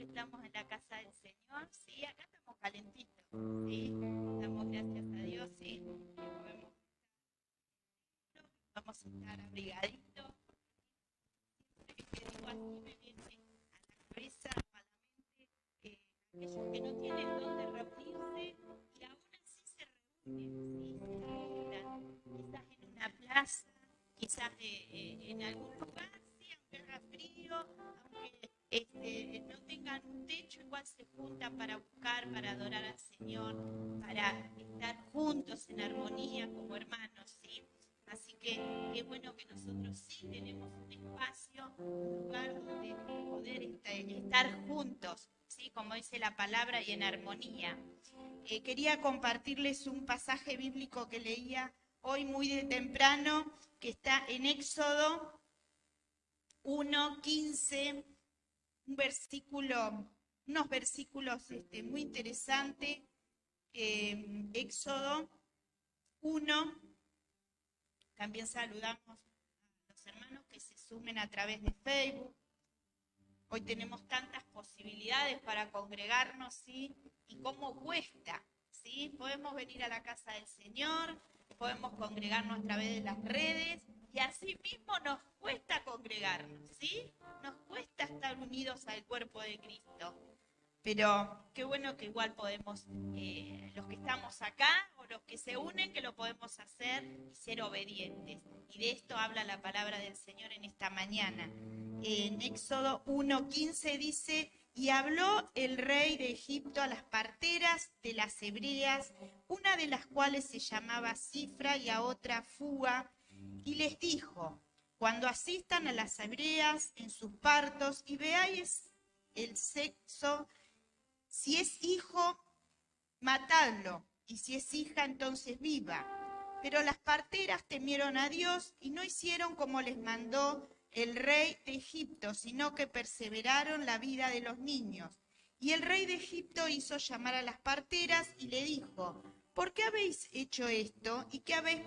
que estamos en la casa del Señor, sí, acá estamos calentitos, sí, damos gracias a Dios, sí, vamos a estar abrigaditos, siempre que digo así me viene a la cabeza, a la mente, aquellos que no tienen dónde reunirse y aún así se reúnen, sí, se juntan, quizás en una plaza, quizás en algún lugar, sí, aunque haga frío, aunque no tengan un techo, igual se juntan para buscar, para adorar al Señor, para estar juntos en armonía como hermanos, ¿sí? Así que qué bueno que nosotros sí tenemos un espacio, un lugar donde poder estar juntos, ¿sí? Como dice la palabra, y en armonía. Quería compartirles un pasaje bíblico que leía hoy muy de temprano, que está en Éxodo 1:15, un versículo, unos versículos muy interesantes. Éxodo 1, también saludamos a los hermanos que se sumen a través de Facebook. Hoy tenemos tantas posibilidades para congregarnos, ¿sí? Y cómo cuesta, ¿sí? Podemos venir a la casa del Señor, podemos congregarnos a través de las redes, y así mismo nos cuesta congregarnos, ¿sí? Nos cuesta estar unidos al cuerpo de Cristo. Pero qué bueno que igual podemos, los que estamos acá o los que se unen, que lo podemos hacer y ser obedientes. Y de esto habla la palabra del Señor en esta mañana. En Éxodo 1:15 dice: y habló el rey de Egipto a las parteras de las hebreas, una de las cuales se llamaba Cifra y a otra Fúa, y les dijo: cuando asistan a las hebreas en sus partos y veáis el sexo, si es hijo, matadlo, y si es hija, entonces viva. Pero las parteras temieron a Dios y no hicieron como les mandó el rey de Egipto, sino que perseveraron la vida de los niños. Y el rey de Egipto hizo llamar a las parteras y le dijo: ¿por qué habéis hecho esto y qué habéis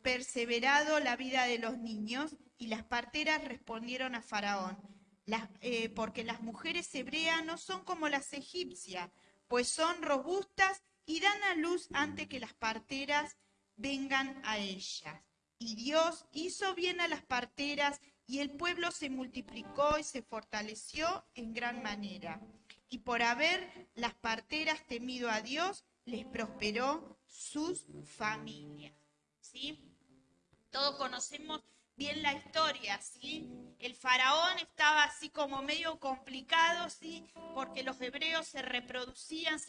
perseverado la vida de los niños? Y las parteras respondieron a Faraón: porque las mujeres hebreas no son como las egipcias, pues son robustas y dan a luz antes que las parteras vengan a ellas. Y Dios hizo bien a las parteras, y el pueblo se multiplicó y se fortaleció en gran manera. Y por haber las parteras temido a Dios, les prosperó sus familias. ¿Sí? Todos conocemos bien la historia, ¿sí? El faraón estaba así como medio complicado, ¿sí? Porque los hebreos se reproducían,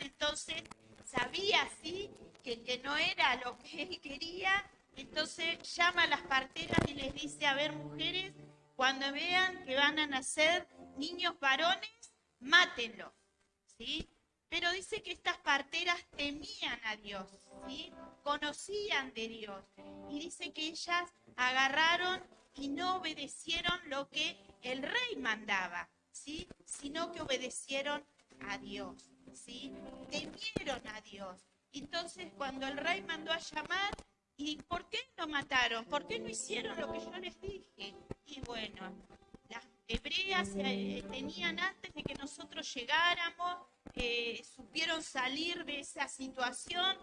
entonces sabía, ¿sí? Que no era lo que él quería, entonces llama a las parteras y les dice: a ver, mujeres, cuando vean que van a nacer niños varones, mátenlos, ¿sí? Pero dice que estas parteras temían a Dios, ¿sí? Conocían de Dios. Y dice que ellas agarraron y no obedecieron lo que el rey mandaba, ¿sí? Sino que obedecieron a Dios, ¿sí? Temieron a Dios. Entonces, cuando el rey mandó a llamar, ¿y por qué no mataron? ¿Por qué no hicieron lo que yo les dije? Y bueno, las hebreas tenían, antes de que nosotros llegáramos, supieron salir de esa situación.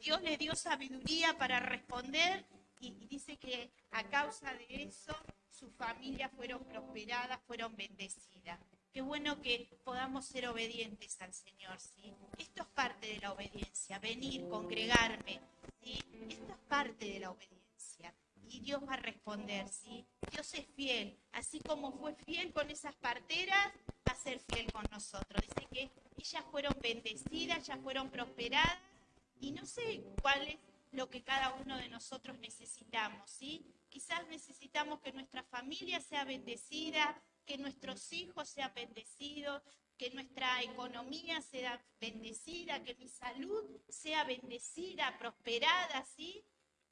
Dios les dio sabiduría para responder, y dice que a causa de eso sus familias fueron prosperadas, fueron bendecidas. Qué bueno que podamos ser obedientes al Señor, ¿sí? Esto es parte de la obediencia, venir, congregarme, ¿sí? Esto es parte de la obediencia. Y Dios va a responder, ¿sí? Dios es fiel, así como fue fiel con esas parteras, va a ser fiel con nosotros. Dice que ellas fueron bendecidas, ellas fueron prosperadas, y no sé cuál es lo que cada uno de nosotros necesitamos, ¿sí? Quizás necesitamos que nuestra familia sea bendecida, que nuestros hijos sean bendecidos, que nuestra economía sea bendecida, que mi salud sea bendecida, prosperada, ¿sí?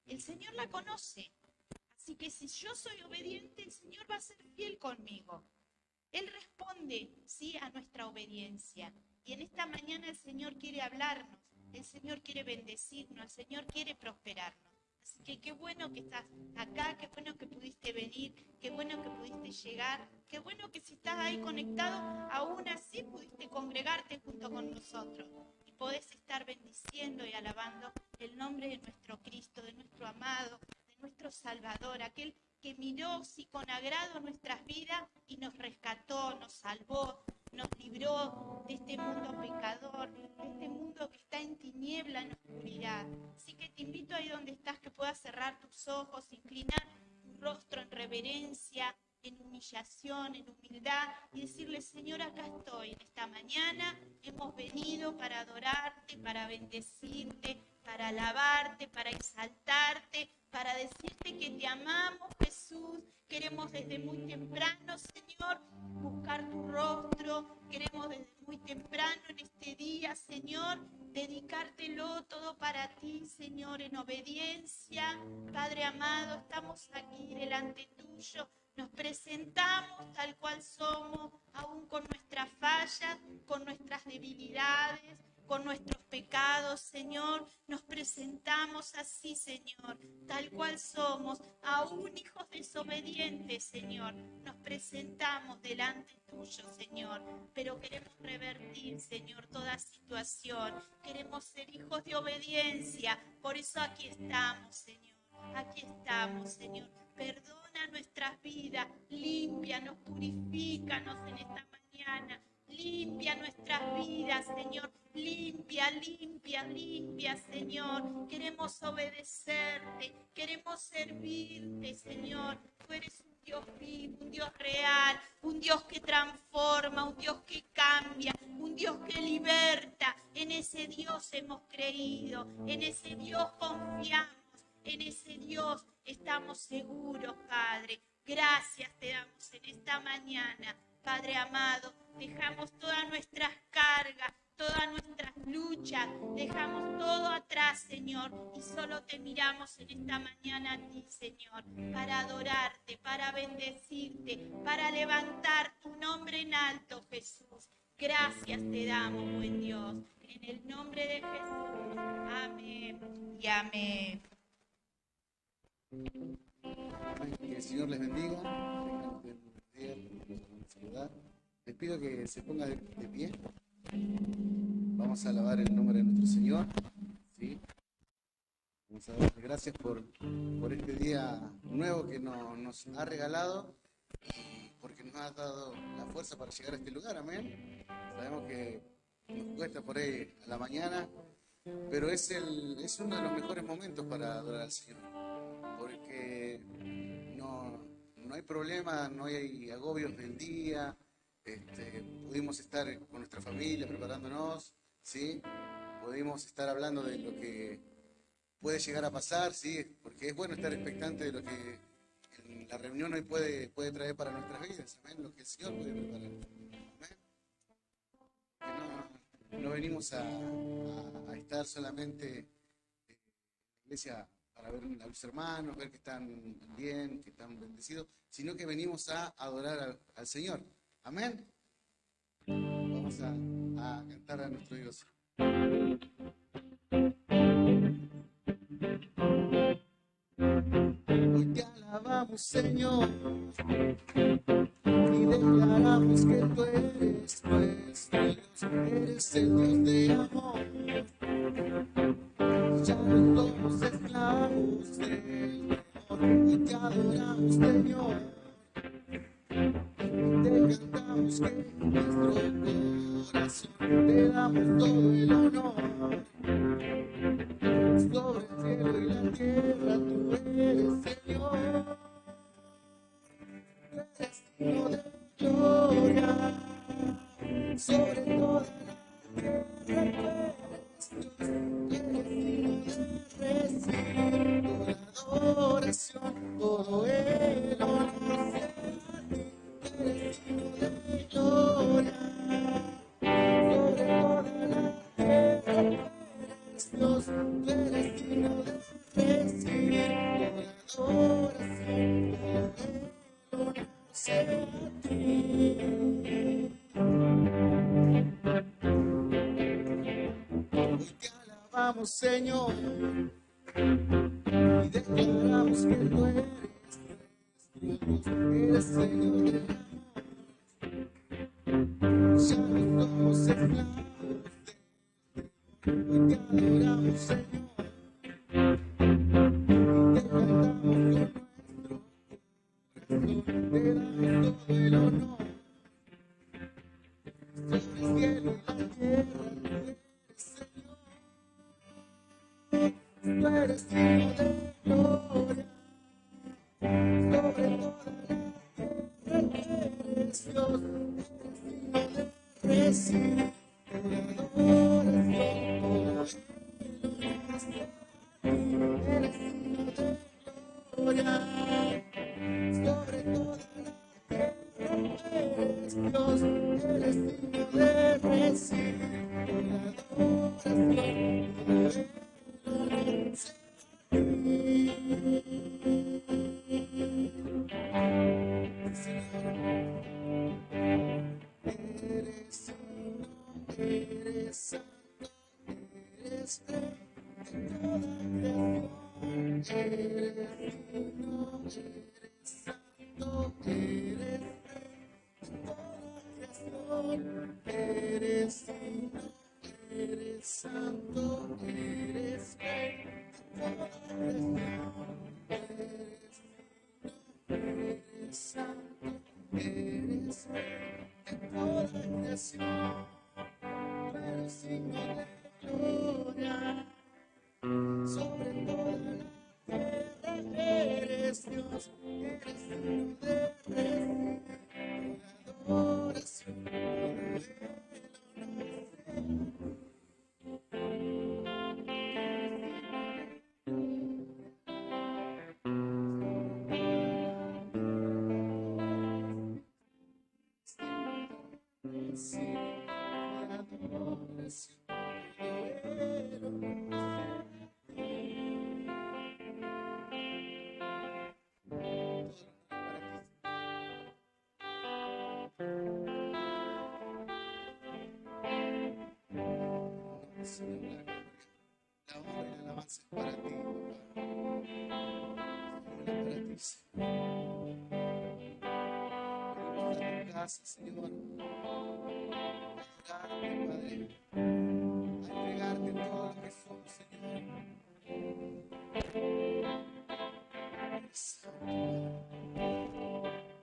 El Señor la conoce. Así que si yo soy obediente, el Señor va a ser fiel conmigo. Él responde, sí, a nuestra obediencia. Y en esta mañana el Señor quiere hablarnos, el Señor quiere bendecirnos, el Señor quiere prosperarnos. Así que qué bueno que estás acá, qué bueno que pudiste venir, qué bueno que pudiste llegar, qué bueno que si estás ahí conectado, aún así pudiste congregarte junto con nosotros y podés estar bendiciendo y alabando el nombre de nuestro Cristo, de nuestro amado, de nuestro Salvador, aquel que miró sí con agrado nuestras vidas y nos rescató, nos salvó, nos libró de este mundo pecador, de este mundo que está en tiniebla, en oscuridad. Así que te invito ahí donde estás que puedas cerrar tus ojos, inclinar tu rostro en reverencia, en humillación, en humildad y decirle: Señor, acá estoy. En esta mañana hemos venido para adorarte, para bendecirte, para alabarte, para exaltarte, para decirte que te amamos, Jesús. Queremos desde muy temprano, Señor, buscar tu rostro. Queremos desde muy temprano en este día, Señor, dedicártelo todo para ti, Señor, en obediencia. Padre amado, estamos aquí delante tuyo. Nos presentamos tal cual somos, aún con nuestras fallas, con nuestras debilidades, con nuestros pecados, Señor. Nos presentamos así, Señor, tal cual somos, aún hijos desobedientes, Señor. Nos presentamos delante tuyo, Señor, pero queremos revertir, Señor, toda situación. Queremos ser hijos de obediencia. Por eso aquí estamos, Señor. Aquí estamos, Señor. Perdona nuestras vidas, límpianos, purifícanos en esta mañana. Limpia nuestras vidas, Señor. Limpia, limpia, limpia, Señor. Queremos obedecerte, queremos servirte, Señor. Tú eres un Dios vivo, un Dios real, un Dios que transforma, un Dios que cambia, un Dios que liberta. En ese Dios hemos creído, en ese Dios confiamos. En ese Dios estamos seguros, Padre. Gracias te damos en esta mañana, Padre amado. Dejamos todas nuestras cargas, todas nuestras luchas, dejamos todo atrás, Señor, y solo te miramos en esta mañana a ti, Señor, para adorarte, para bendecirte, para levantar tu nombre en alto, Jesús. Gracias te damos, buen Dios, en el nombre de Jesús. Amén y amén. Que el Señor les bendiga. Saludar. Les pido que se ponga de pie. Vamos a alabar el nombre de nuestro Señor. ¿Sí? Vamos a darle gracias por este día nuevo que nos ha regalado, porque nos ha dado la fuerza para llegar a este lugar. Amén. Sabemos que nos cuesta por ahí a la mañana, pero es uno de los mejores momentos para adorar al Señor. Porque no hay problema, no hay agobios del día. Pudimos estar con nuestra familia preparándonos, ¿sí? Pudimos estar hablando de lo que puede llegar a pasar, ¿sí? Porque es bueno estar expectante de lo que en la reunión hoy puede traer para nuestras vidas, ¿amén? Lo que el Señor puede preparar, ¿amén? Que no venimos a estar solamente en la iglesia para ver a los hermanos, ver que están bien, que están bendecidos, sino que venimos a adorar al Señor. Amén. Vamos a cantar a nuestro Dios. Hoy te alabamos, Señor, y declaramos que tú eres nuestro Dios, eres el Dios de amor. Ya no somos esclavos del temor, y te adoramos, Señor. Te cantamos que nuestro corazón te damos todo el honor. Sobre el cielo y la tierra tú eres Señor. Tú eres digno de gloria. Sobre toda la tierra tú eres digno de recibir toda adoración, todo el honor sea a ti. Tú eres digno de gloria. Sobre toda la tierra Dios, tú eres digno de recibir toda adoración, todo el honor sea a ti. Hoy te alabamos, Señor, y declaramos que tú eres nuestro Dios, eres Señor del amor. Ya no somos esclavos de hoy te adoramos, Señor, y te cantamos con nuestro corazón, te damos todo el honor. Sobre el cielo y la tierra, tú eres Señor, tú eres digno de gloria, sobre toda la tierra eres Dios, eres digno de recibir toda adoración, todo el honor eres digno de gloria, sobre toda la tierra eres Dios, eres digno de recibir toda adoración, todo el honor sea a ti. Eres digno, eres santo, eres rey de toda creación. Eres digno, eres santo, eres rey de toda creación. Eres digno, eres santo, eres rey de toda creación. Eres digno, eres santo, eres rey de toda creación. Eres digno de gloria, sobre toda la tierra eres Dios, eres digno de recibir toda adoración, todo el honor. La honra y la alabanza es para ti, papá. Para ti, Señor. Venimos a tu casa, Señor. A adorarte, Padre. A entregarte todo lo que somos, Señor. Eres santo, venimos a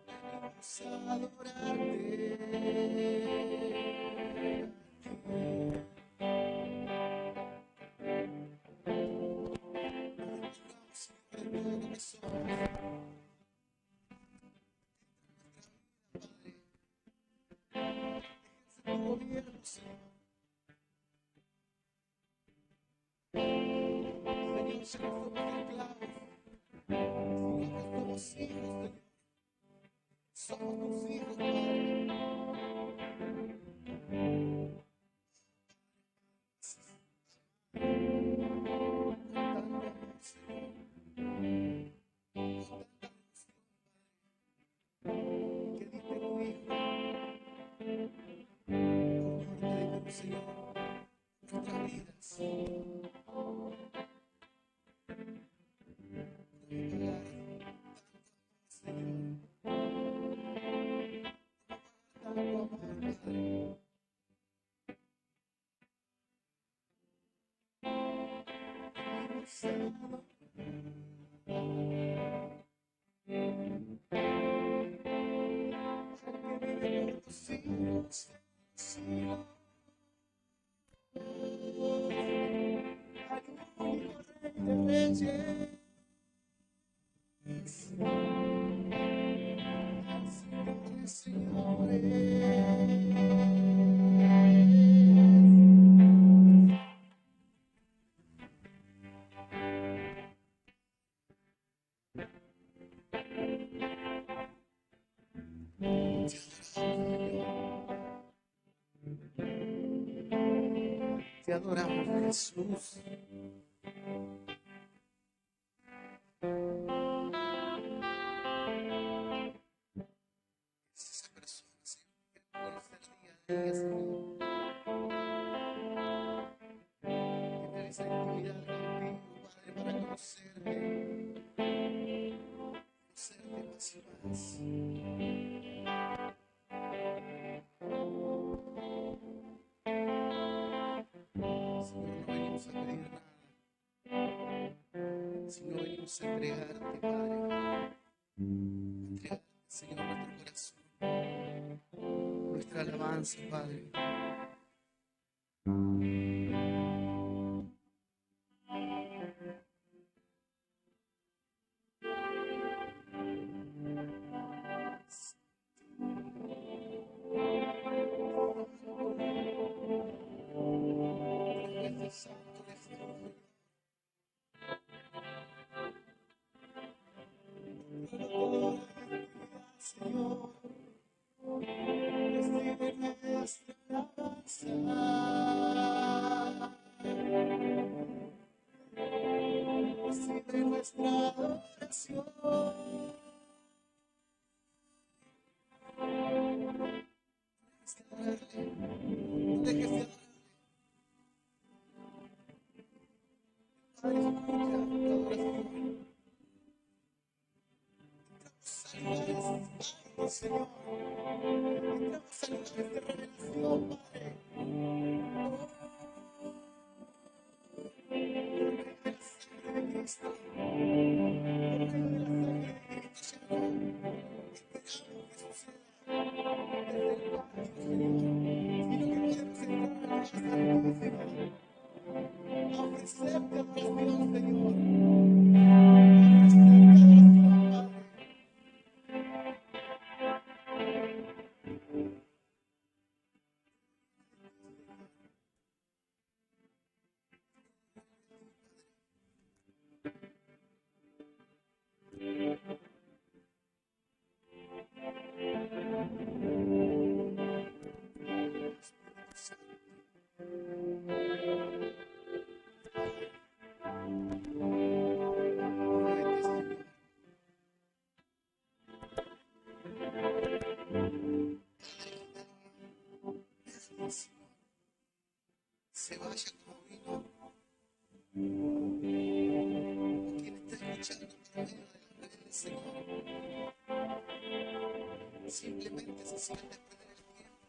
adorarte. Señor, somos esclavos, sino que somos hijos, Señor. Somos tus hijos, Padre. Cantando amor, Señor. Con tanta emoción, Padre, que diste tu Hijo por muerte de cruz, Señor, nuestras vidas. Te adoramos, Jesús. Es esa persona, Señor, que conocer día a día, Señor. Tener esa intimidad contigo, Padre, para conocerte. venimos a pedir nada, sino venimos a entregarte, Padre. Entregarte, Señor, nuestro corazón, nuestra alabanza, Padre. Recibe nuestra adoración. No dejes de adorarle. Padre, escucha tu adoración. Entramos a lugares altos, Señor. Entramos a lugares de revelación, Padre. Cristo, por medio de la sangre de Cristo, Señor, esperamos que suceda desde el patio, Señor, sino que podemos entrar al lugar santísimo a ofrecerte adoración, Señor, a ofrecerte adoración, Padre. Se vaya como vino, o quien está escuchando por medio de las redes, Señor, simplemente se siente perder el tiempo,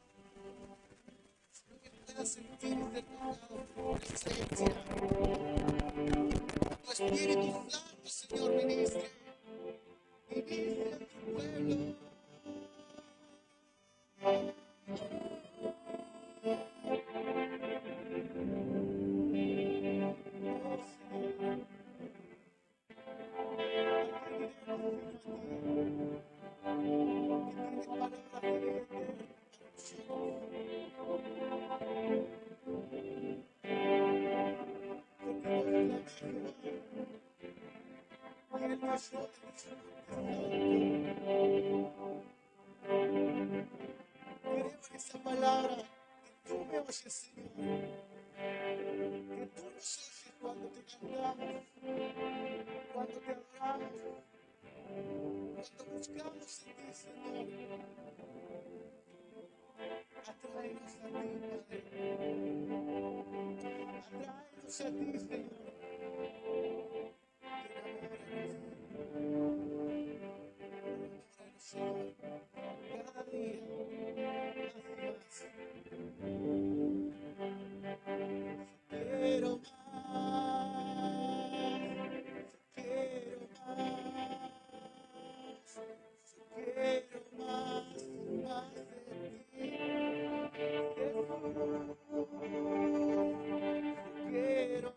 sino que pueda sentir y ser tocado por tu presencia. Tu Espíritu Santo, Señor, ministre a tu pueblo. Queremos esa palabra que tú me oyes, Señor, que tú nos oyes cuando te cantamos, cuando te adoramos, cuando buscamos en ti, Señor. Atráenos a ti, Padre. Atráenos a ti, Señor. Señor, cada día más y más. Quiero más, quiero más de ti. Jesús, quiero más.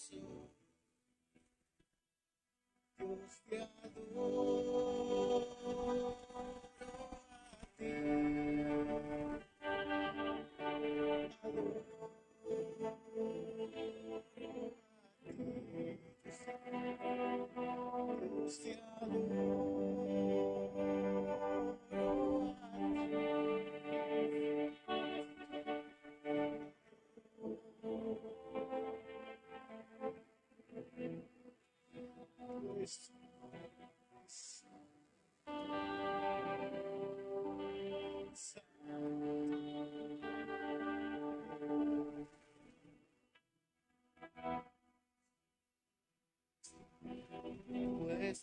Dios te adoro a ti. Dios te pues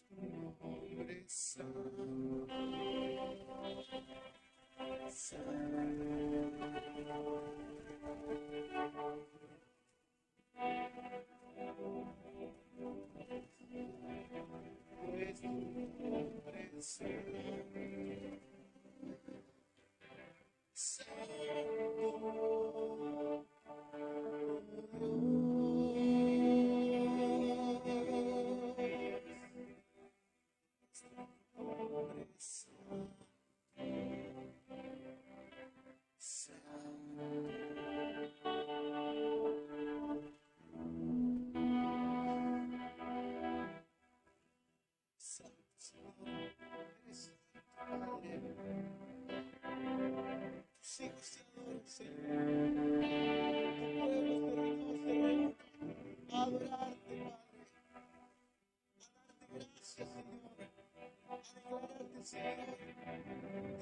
tu nombre es santo, pues tu nombre es santo.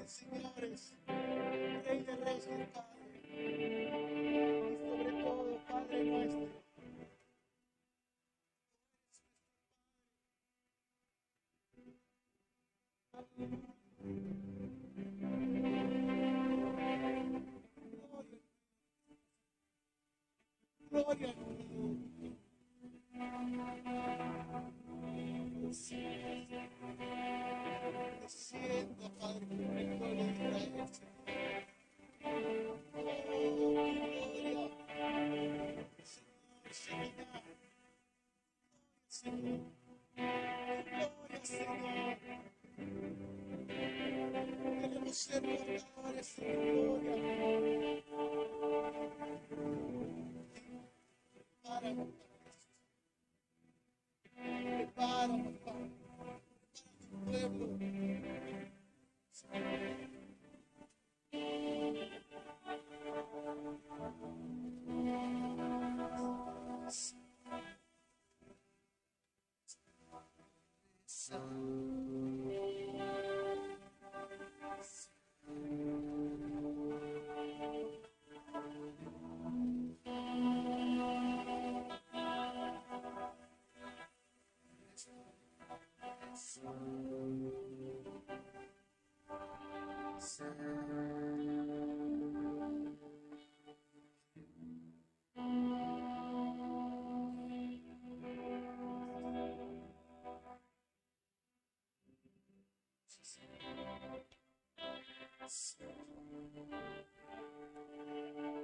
Señores, Rey de Reyes, Padre, y sobre todo, Padre nuestro, gloria a sienta, Padre, por el pueblo de Israel, Señor. Gloria, Señor. Queremos ser portadores de tu gloria. Prepáranos, Padre, tu pueblo.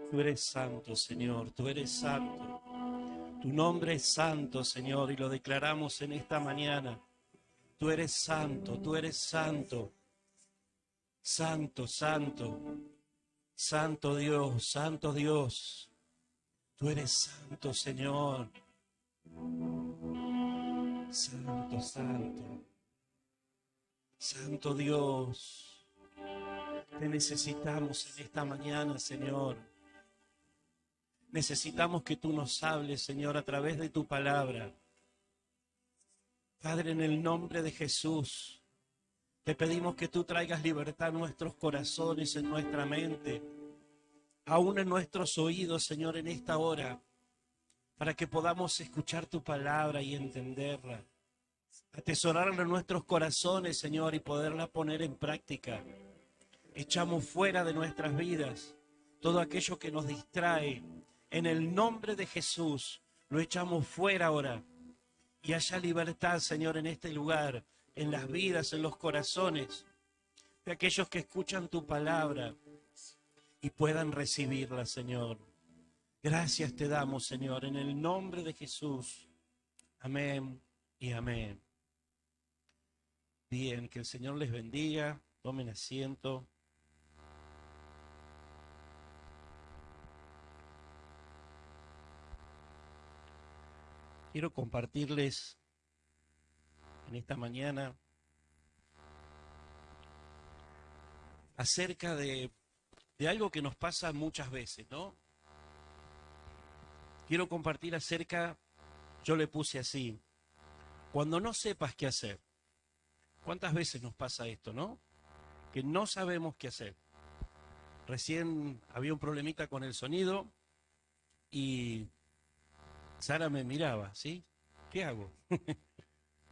Tú eres santo, Señor, tú eres santo. Tu nombre es santo, Señor, y lo declaramos en esta mañana. Tú eres santo, tú eres santo. Santo, santo. Santo Dios, santo Dios. Tú eres santo, Señor. Santo, santo. Santo Dios. Te necesitamos en esta mañana, Señor. Necesitamos que tú nos hables, Señor, a través de tu palabra. Padre, en el nombre de Jesús, te pedimos que tú traigas libertad en nuestros corazones, en nuestra mente, aún en nuestros oídos, Señor, en esta hora, para que podamos escuchar tu palabra y entenderla, atesorarla en nuestros corazones, Señor, y poderla poner en práctica. Echamos fuera de nuestras vidas todo aquello que nos distrae. En el nombre de Jesús, lo echamos fuera ahora. Y haya libertad, Señor, en este lugar, en las vidas, en los corazones de aquellos que escuchan tu palabra y puedan recibirla, Señor. Gracias te damos, Señor, en el nombre de Jesús. Amén y amén. Bien, que el Señor les bendiga. Tomen asiento. Quiero compartirles en esta mañana acerca de algo que nos pasa muchas veces, ¿no? Quiero compartir acerca, yo le puse así, cuando no sepas qué hacer. ¿Cuántas veces nos pasa esto, no? Que no sabemos qué hacer. Recién había un problemita con el sonido y Sara me miraba, ¿sí? ¿Qué hago?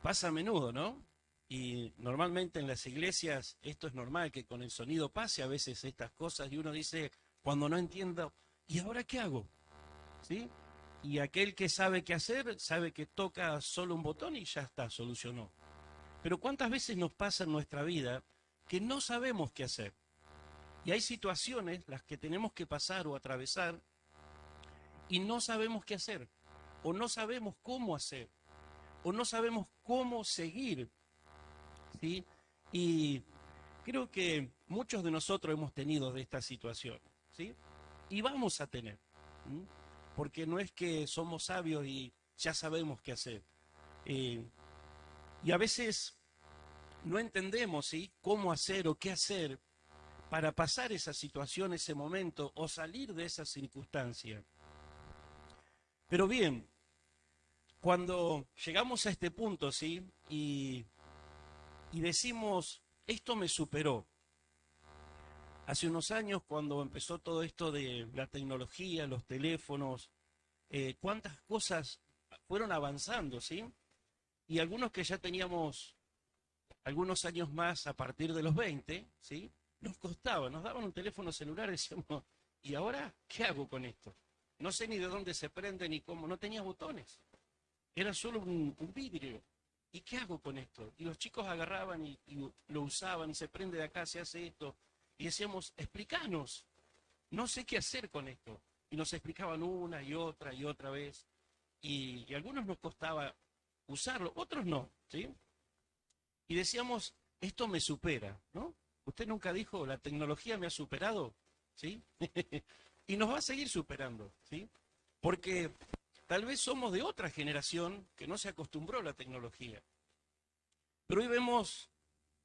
Pasa a menudo, ¿no? Y normalmente en las iglesias esto es normal, que con el sonido pase a veces estas cosas y uno dice, cuando no entiendo, ¿y ahora qué hago? ¿Sí? Y aquel que sabe qué hacer, sabe que toca solo un botón y ya está, solucionó. Pero ¿cuántas veces nos pasa en nuestra vida que no sabemos qué hacer? Y hay situaciones las que tenemos que pasar o atravesar y no sabemos qué hacer, o no sabemos cómo hacer, o no sabemos cómo seguir, ¿sí? Y creo que muchos de nosotros hemos tenido de esta situación, ¿sí? Y vamos a tener, ¿sí? Porque no es que somos sabios y ya sabemos qué hacer. Y a veces no entendemos, ¿sí?, cómo hacer o qué hacer para pasar esa situación, ese momento, o salir de esa circunstancia. Pero bien, cuando llegamos a este punto, ¿sí?, y decimos, esto me superó. Hace unos años, cuando empezó todo esto de la tecnología, los teléfonos, cuántas cosas fueron avanzando, ¿sí? Y algunos que ya teníamos algunos años más a partir de los 20, ¿sí?, nos costaba, nos daban un teléfono celular y decíamos, ¿y ahora qué hago con esto? No sé ni de dónde se prende ni cómo, no tenía botones, era solo un vidrio. ¿Y qué hago con esto? Y los chicos agarraban y lo usaban y se prende de acá, se hace esto. Y decíamos, explícanos, no sé qué hacer con esto. Y nos explicaban una y otra vez. Y a algunos nos costaba usarlo, otros no, ¿sí? Y decíamos, esto me supera, ¿no? Usted nunca dijo, la tecnología me ha superado, ¿sí? Y nos va a seguir superando, ¿sí? Porque tal vez somos de otra generación que no se acostumbró a la tecnología. Pero hoy vemos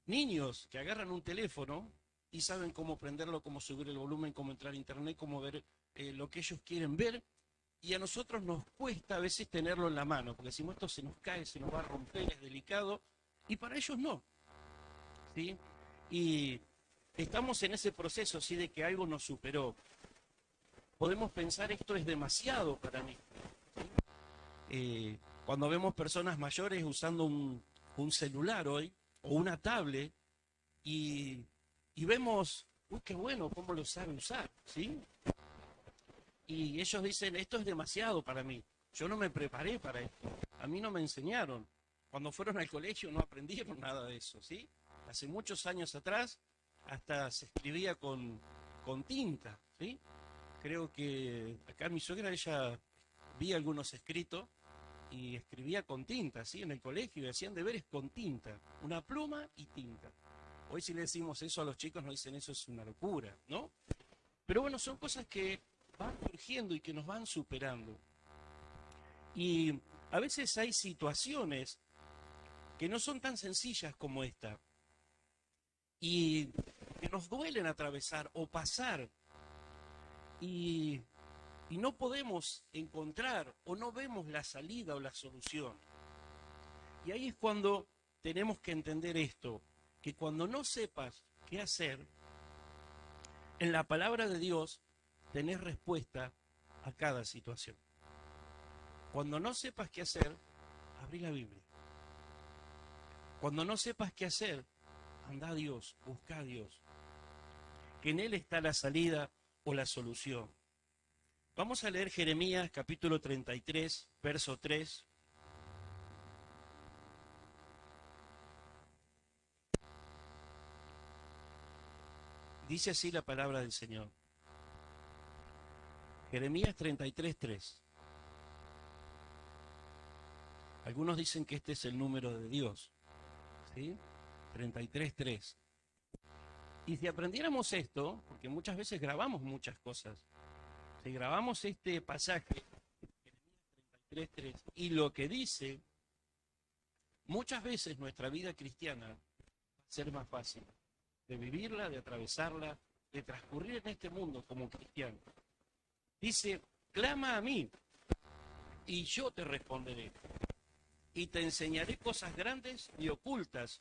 niños que agarran un teléfono y saben cómo prenderlo, cómo subir el volumen, cómo entrar a internet, cómo ver lo que ellos quieren ver. Y a nosotros nos cuesta a veces tenerlo en la mano, porque decimos, esto se nos cae, se nos va a romper, es delicado. Y para ellos no, ¿sí? Y estamos en ese proceso, ¿sí?, de que algo nos superó. Podemos pensar, esto es demasiado para mí. Cuando vemos personas mayores usando un celular hoy, o una tablet, y vemos, uy, qué bueno, cómo lo sabe usar, ¿sí? Y ellos dicen, esto es demasiado para mí. Yo no me preparé para esto. A mí no me enseñaron. Cuando fueron al colegio no aprendieron nada de eso, ¿sí? Hace muchos años atrás hasta se escribía con tinta, ¿sí? Creo que acá mi suegra, ella vi algunos escritos y escribía con tinta, ¿sí?, en el colegio, y hacían deberes con tinta, una pluma y tinta. Hoy si le decimos eso a los chicos nos dicen, eso es una locura, ¿no? Pero bueno, son cosas que van surgiendo y que nos van superando. Y a veces hay situaciones que no son tan sencillas como esta y que nos duelen atravesar o pasar y no podemos encontrar o no vemos la salida o la solución. Y ahí es cuando tenemos que entender esto, que cuando no sepas qué hacer, en la palabra de Dios tenés respuesta a cada situación. Cuando no sepas qué hacer, abrí la Biblia. Cuando no sepas qué hacer, anda a Dios, busca a Dios, que en Él está la salida o la solución. Vamos a leer Jeremías capítulo 33, verso 3. Dice así la palabra del Señor. Jeremías 33:3. Algunos dicen que este es el número de Dios, ¿sí? 33:3. Y si aprendiéramos esto, porque muchas veces grabamos muchas cosas, si grabamos este pasaje, 33:3, y lo que dice, muchas veces nuestra vida cristiana va a ser más fácil de vivirla, de atravesarla, de transcurrir en este mundo como cristiano. Dice, clama a mí y yo te responderé y te enseñaré cosas grandes y ocultas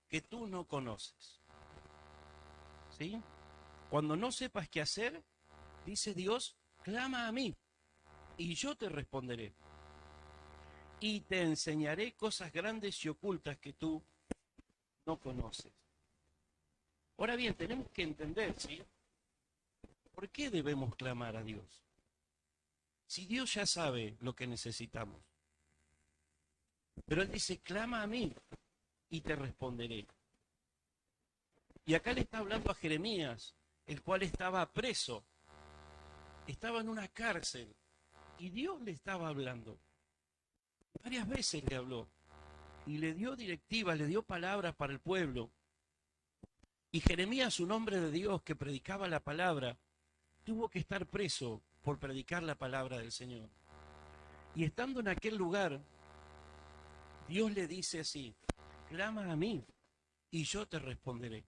que tú no conoces. ¿Sí? Cuando no sepas qué hacer, dice Dios, clama a mí y yo te responderé y te enseñaré cosas grandes y ocultas que tú no conoces. Ahora bien, tenemos que entender, ¿sí? ¿Por qué debemos clamar a Dios? Si Dios ya sabe lo que necesitamos. Pero Él dice, clama a mí y te responderé. Y acá le está hablando a Jeremías, el cual estaba preso, estaba en una cárcel, y Dios le estaba hablando. Varias veces le habló, y le dio directivas, le dio palabras para el pueblo. Y Jeremías, un hombre de Dios que predicaba la palabra, tuvo que estar preso por predicar la palabra del Señor. Y estando en aquel lugar, Dios le dice así, clama a mí y yo te responderé.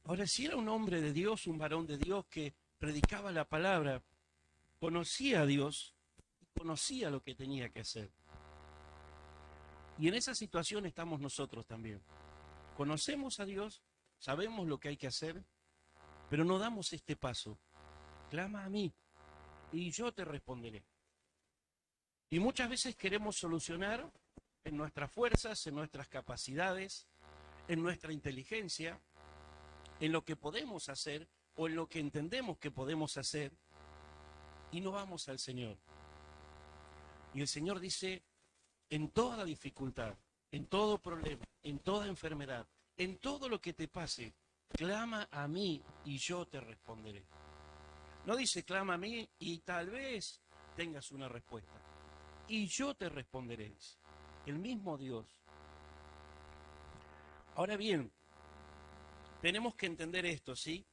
Ahora, si era un hombre de Dios, un varón de Dios que predicaba la palabra, conocía a Dios y conocía lo que tenía que hacer. Y en esa situación estamos nosotros también. Conocemos a Dios, sabemos lo que hay que hacer, pero no damos este paso. Clama a mí y yo te responderé. Y muchas veces queremos solucionar en nuestras fuerzas, en nuestras capacidades, en nuestra inteligencia, en lo que podemos hacer o en lo que entendemos que podemos hacer, y no vamos al Señor. Y el Señor dice, en toda dificultad, en todo problema, en toda enfermedad, en todo lo que te pase, clama a mí y yo te responderé. No dice clama a mí y tal vez tengas una respuesta. Y yo te responderé. El mismo Dios. Ahora bien, tenemos que entender esto, ¿sí?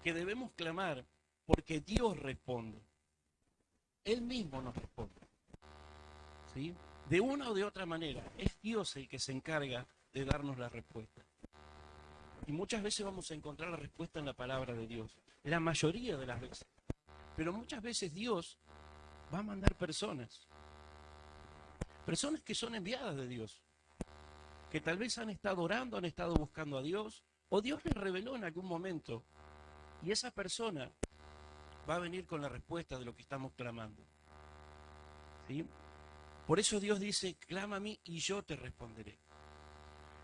Que debemos clamar porque Dios responde. Él mismo nos responde, ¿sí? De una o de otra manera, es Dios el que se encarga de darnos la respuesta. Y muchas veces vamos a encontrar la respuesta en la palabra de Dios, la mayoría de las veces. Pero muchas veces Dios va a mandar personas que son enviadas de Dios, que tal vez han estado orando, han estado buscando a Dios, o Dios les reveló en algún momento, y esa persona va a venir con la respuesta de lo que estamos clamando, ¿sí? Por eso Dios dice, clama a mí y yo te responderé.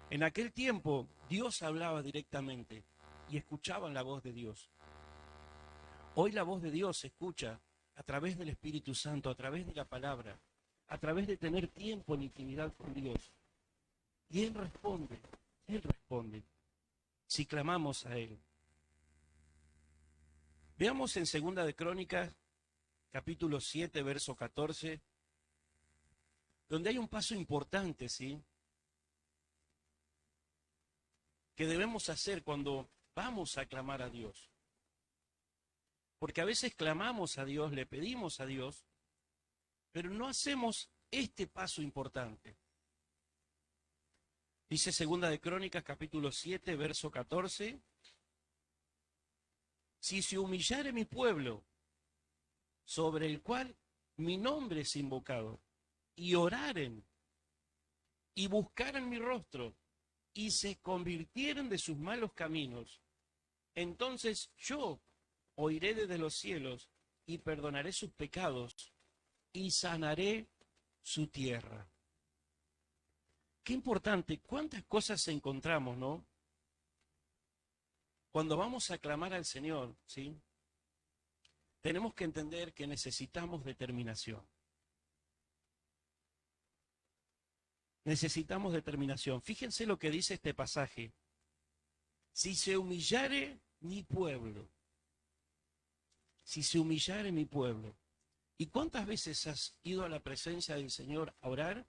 En aquel tiempo Dios hablaba directamente y escuchaban la voz de Dios. Hoy la voz de Dios se escucha a través del Espíritu Santo, a través de la palabra, a través de tener tiempo en intimidad con Dios. Y Él responde, si clamamos a Él. Veamos en 2 de Crónicas, capítulo 7, verso 14, donde hay un paso importante, ¿sí? Que debemos hacer cuando vamos a clamar a Dios. Porque a veces clamamos a Dios, le pedimos a Dios, pero no hacemos este paso importante. Dice 2 de Crónicas, capítulo 7, verso 14, si se humillare mi pueblo, sobre el cual mi nombre es invocado, y oraren, y buscaren mi rostro, y se convirtieren de sus malos caminos, entonces yo oiré desde los cielos, y perdonaré sus pecados, y sanaré su tierra. Qué importante, cuántas cosas encontramos, ¿no? Cuando vamos a clamar al Señor, ¿sí? Tenemos que entender que necesitamos determinación. Necesitamos determinación. Fíjense lo que dice este pasaje. Si se humillare mi pueblo. si se humillare mi pueblo. ¿Y cuántas veces has ido a la presencia del Señor a orar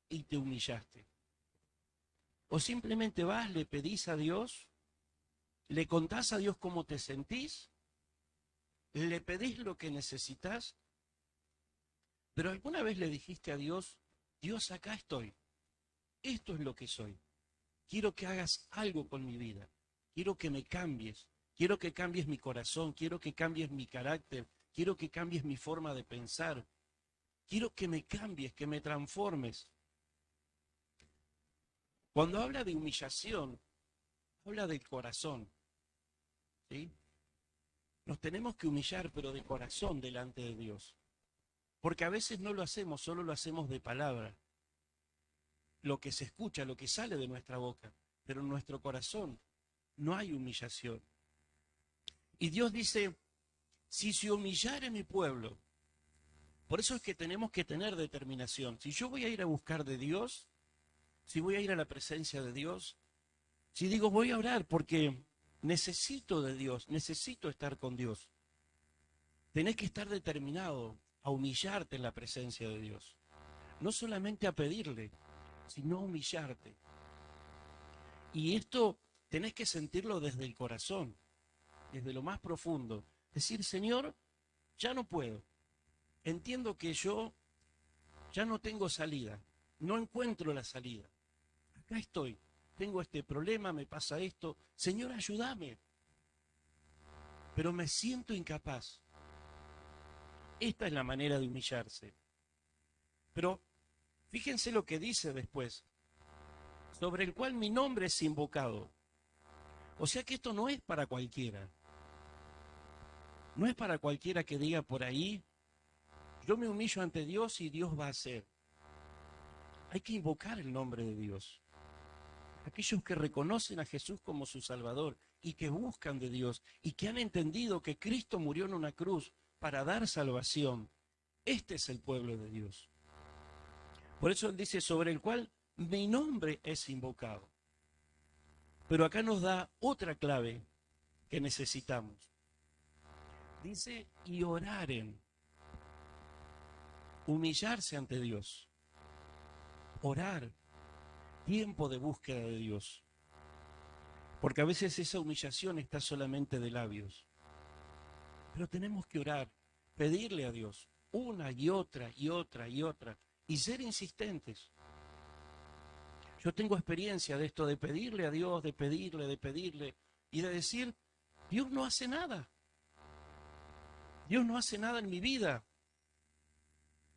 y te humillaste? O simplemente vas, le pedís a Dios, le contás a Dios cómo te sentís, le pedís lo que necesitas, pero alguna vez le dijiste a Dios, Dios, acá estoy, esto es lo que soy, quiero que hagas algo con mi vida, quiero que me cambies, quiero que cambies mi corazón, quiero que cambies mi carácter, quiero que cambies mi forma de pensar, quiero que me cambies, que me transformes. Cuando habla de humillación, habla del corazón, ¿sí? Nos tenemos que humillar, pero de corazón delante de Dios. Porque a veces no lo hacemos, solo lo hacemos de palabra. Lo que se escucha, lo que sale de nuestra boca. Pero en nuestro corazón no hay humillación. Y Dios dice, si se humillare mi pueblo, por eso es que tenemos que tener determinación. Si yo voy a ir a buscar de Dios, si voy a ir a la presencia de Dios, si digo voy a orar porque necesito de Dios, necesito estar con Dios, tenés que estar determinado a humillarte en la presencia de Dios. No solamente a pedirle, sino a humillarte. Y esto tenés que sentirlo desde el corazón, desde lo más profundo. Decir, Señor, ya no puedo. Entiendo que yo ya no tengo salida, no encuentro la salida. Acá estoy, tengo este problema, me pasa esto. Señor, ayúdame. Pero me siento incapaz. Esta es la manera de humillarse. Pero fíjense lo que dice después, sobre el cual mi nombre es invocado. O sea que esto no es para cualquiera. No es para cualquiera que diga por ahí, yo me humillo ante Dios y Dios va a hacer. Hay que invocar el nombre de Dios. Aquellos que reconocen a Jesús como su Salvador y que buscan de Dios y que han entendido que Cristo murió en una cruz para dar salvación. Este es el pueblo de Dios. Por eso él dice, sobre el cual mi nombre es invocado. Pero acá nos da otra clave que necesitamos. Dice, y oraren. Humillarse ante Dios. Orar. Tiempo de búsqueda de Dios. Porque a veces esa humillación está solamente de labios. Pero tenemos que orar, pedirle a Dios, una y otra y otra y otra, y ser insistentes. Yo tengo experiencia de esto, de pedirle a Dios, de pedirle, y de decir, Dios no hace nada. Dios no hace nada en mi vida.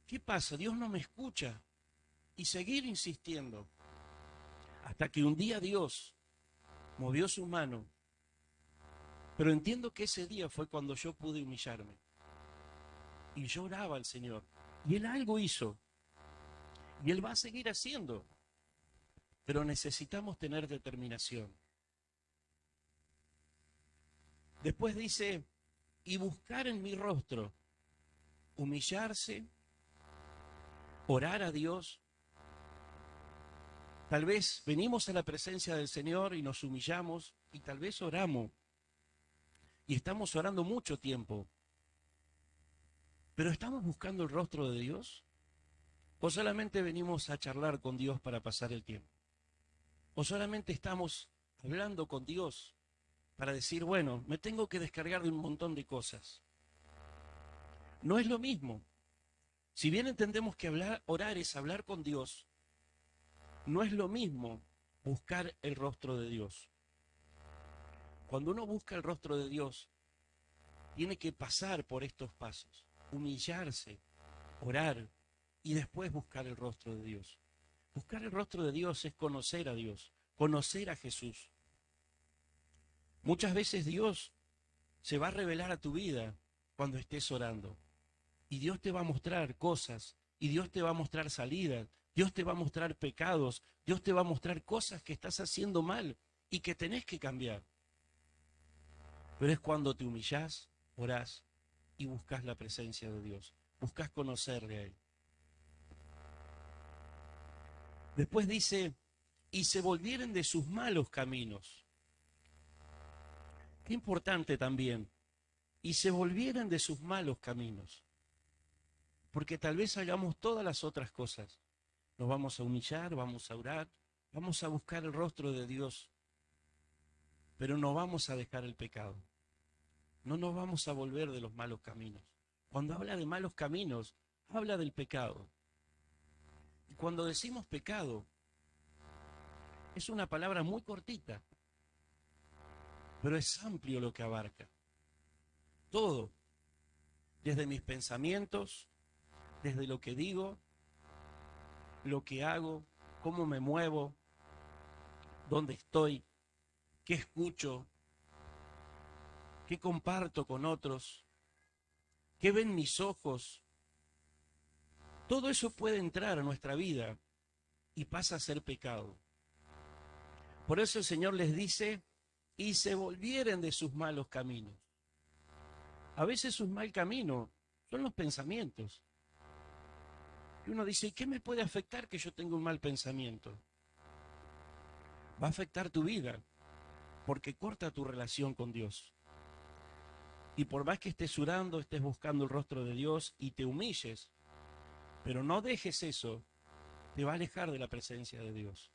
¿Qué pasa? Dios no me escucha. Y seguir insistiendo. Hasta que un día Dios movió su mano. Pero entiendo que ese día fue cuando yo pude humillarme. Y yo oraba al Señor. Y Él algo hizo. Y Él va a seguir haciendo. Pero necesitamos tener determinación. Después dice, y buscar en mi rostro, humillarse, orar a Dios. Tal vez venimos a la presencia del Señor y nos humillamos y tal vez oramos. Y estamos orando mucho tiempo. ¿Pero estamos buscando el rostro de Dios? ¿O solamente venimos a charlar con Dios para pasar el tiempo? ¿O solamente estamos hablando con Dios para decir, bueno, me tengo que descargar de un montón de cosas? No es lo mismo. Si bien entendemos que orar es hablar con Dios, no es lo mismo buscar el rostro de Dios. Cuando uno busca el rostro de Dios, tiene que pasar por estos pasos, humillarse, orar y después buscar el rostro de Dios. Buscar el rostro de Dios es conocer a Dios, conocer a Jesús. Muchas veces Dios se va a revelar a tu vida cuando estés orando. Y Dios te va a mostrar cosas, y Dios te va a mostrar salidas, Dios te va a mostrar pecados, Dios te va a mostrar cosas que estás haciendo mal y que tenés que cambiar. Pero es cuando te humillás, orás y buscas la presencia de Dios, buscas conocerle a Él. Después dice, y se volvieren de sus malos caminos. Qué importante también. y se volvieran de sus malos caminos. Porque tal vez hagamos todas las otras cosas. Nos vamos a humillar, vamos a orar, vamos a buscar el rostro de Dios, pero no vamos a dejar el pecado. No nos vamos a volver de los malos caminos. Cuando habla de malos caminos, habla del pecado. Y cuando decimos pecado, es una palabra muy cortita, pero es amplio lo que abarca. Todo, desde mis pensamientos, desde lo que digo, lo que hago, cómo me muevo, dónde estoy, qué escucho, qué comparto con otros, qué ven mis ojos. Todo eso puede entrar a nuestra vida y pasa a ser pecado. Por eso el Señor les dice, y se volvieren de sus malos caminos. A veces un mal camino son los pensamientos. Y uno dice, ¿qué me puede afectar que yo tenga un mal pensamiento? Va a afectar tu vida, porque corta tu relación con Dios. Y por más que estés orando, estés buscando el rostro de Dios y te humilles, pero no dejes eso, te va a alejar de la presencia de Dios.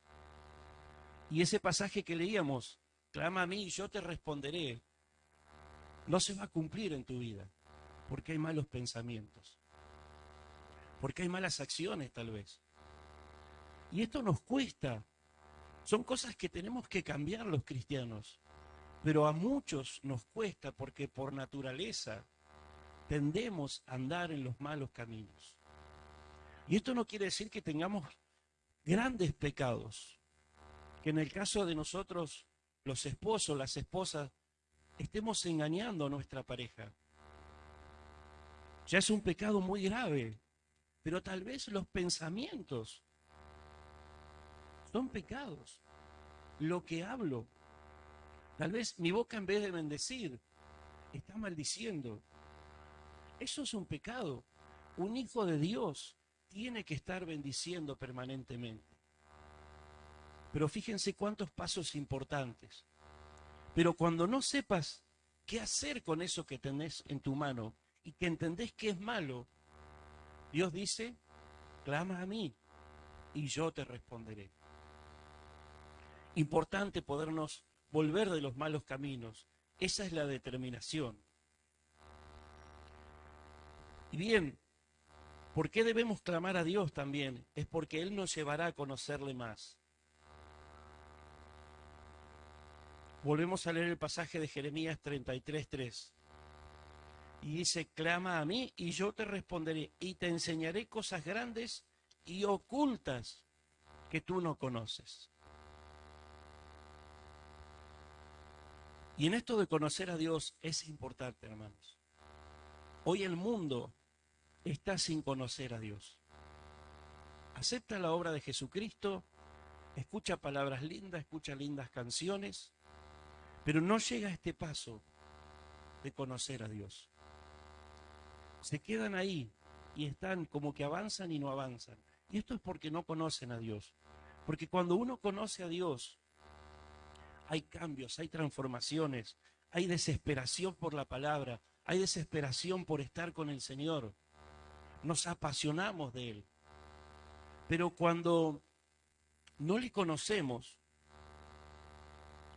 Y ese pasaje que leíamos, clama a mí y yo te responderé, no se va a cumplir en tu vida, porque hay malos pensamientos, porque hay malas acciones tal vez. Y esto nos cuesta, son cosas que tenemos que cambiar los cristianos, pero a muchos nos cuesta porque por naturaleza tendemos a andar en los malos caminos. Y esto no quiere decir que tengamos grandes pecados, que en el caso de nosotros, los esposos, las esposas, estemos engañando a nuestra pareja. Ya es un pecado muy grave, pero tal vez los pensamientos son pecados. Lo que hablo, tal vez mi boca en vez de bendecir, está maldiciendo. Eso es un pecado. Un hijo de Dios tiene que estar bendiciendo permanentemente. Pero fíjense cuántos pasos importantes. Pero cuando no sepas qué hacer con eso que tenés en tu mano y que entendés que es malo, Dios dice, clama a mí y yo te responderé. Importante podernos volver de los malos caminos. Esa es la determinación. Y bien, ¿por qué debemos clamar a Dios también? Es porque Él nos llevará a conocerle más. Volvemos a leer el pasaje de Jeremías 33:3. Y dice, clama a mí y yo te responderé y te enseñaré cosas grandes y ocultas que tú no conoces. Y en esto de conocer a Dios es importante, hermanos. Hoy el mundo está sin conocer a Dios. Acepta la obra de Jesucristo, escucha palabras lindas, escucha lindas canciones, pero no llega a este paso de conocer a Dios. Se quedan ahí y están como que avanzan y no avanzan. Y esto es porque no conocen a Dios. Porque cuando uno conoce a Dios, hay cambios, hay transformaciones, hay desesperación por la palabra, hay desesperación por estar con el Señor. Nos apasionamos de Él. Pero cuando no le conocemos,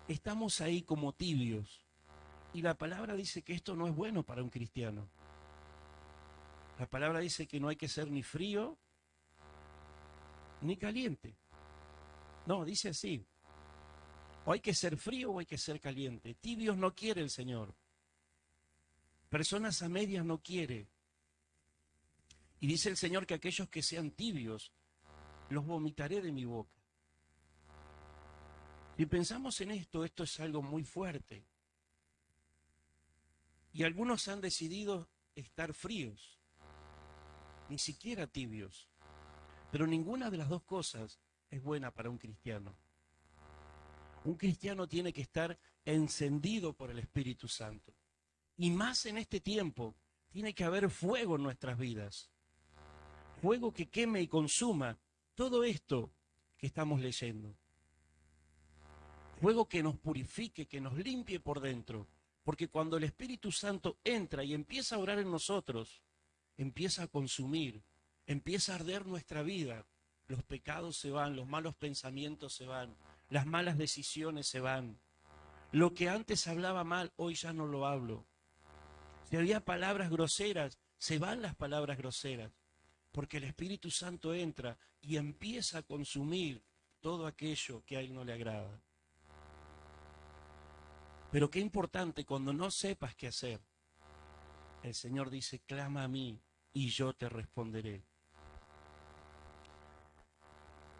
estamos ahí como tibios. Y la palabra dice que esto no es bueno para un cristiano. La palabra dice que no hay que ser ni frío ni caliente. No, dice así. O hay que ser frío o hay que ser caliente. Tibios no quiere el Señor. Personas a medias no quiere. Y dice el Señor que aquellos que sean tibios, los vomitaré de mi boca. Si pensamos en esto, esto es algo muy fuerte. Y algunos han decidido estar fríos, ni siquiera tibios. Pero ninguna de las dos cosas es buena para un cristiano. Un cristiano tiene que estar encendido por el Espíritu Santo. Y más en este tiempo, tiene que haber fuego en nuestras vidas. Fuego que queme y consuma todo esto que estamos leyendo. Fuego que nos purifique, que nos limpie por dentro, Porque cuando el Espíritu Santo entra y empieza a orar en nosotros, empieza a consumir, empieza a arder nuestra vida. Los pecados se van, los malos pensamientos se van, las malas decisiones se van. Lo que antes hablaba mal, hoy ya no lo hablo. Si había palabras groseras, se van las palabras groseras. Porque el Espíritu Santo entra y empieza a consumir todo aquello que a Él no le agrada. Pero qué importante, cuando no sepas qué hacer, el Señor dice, clama a mí y yo te responderé.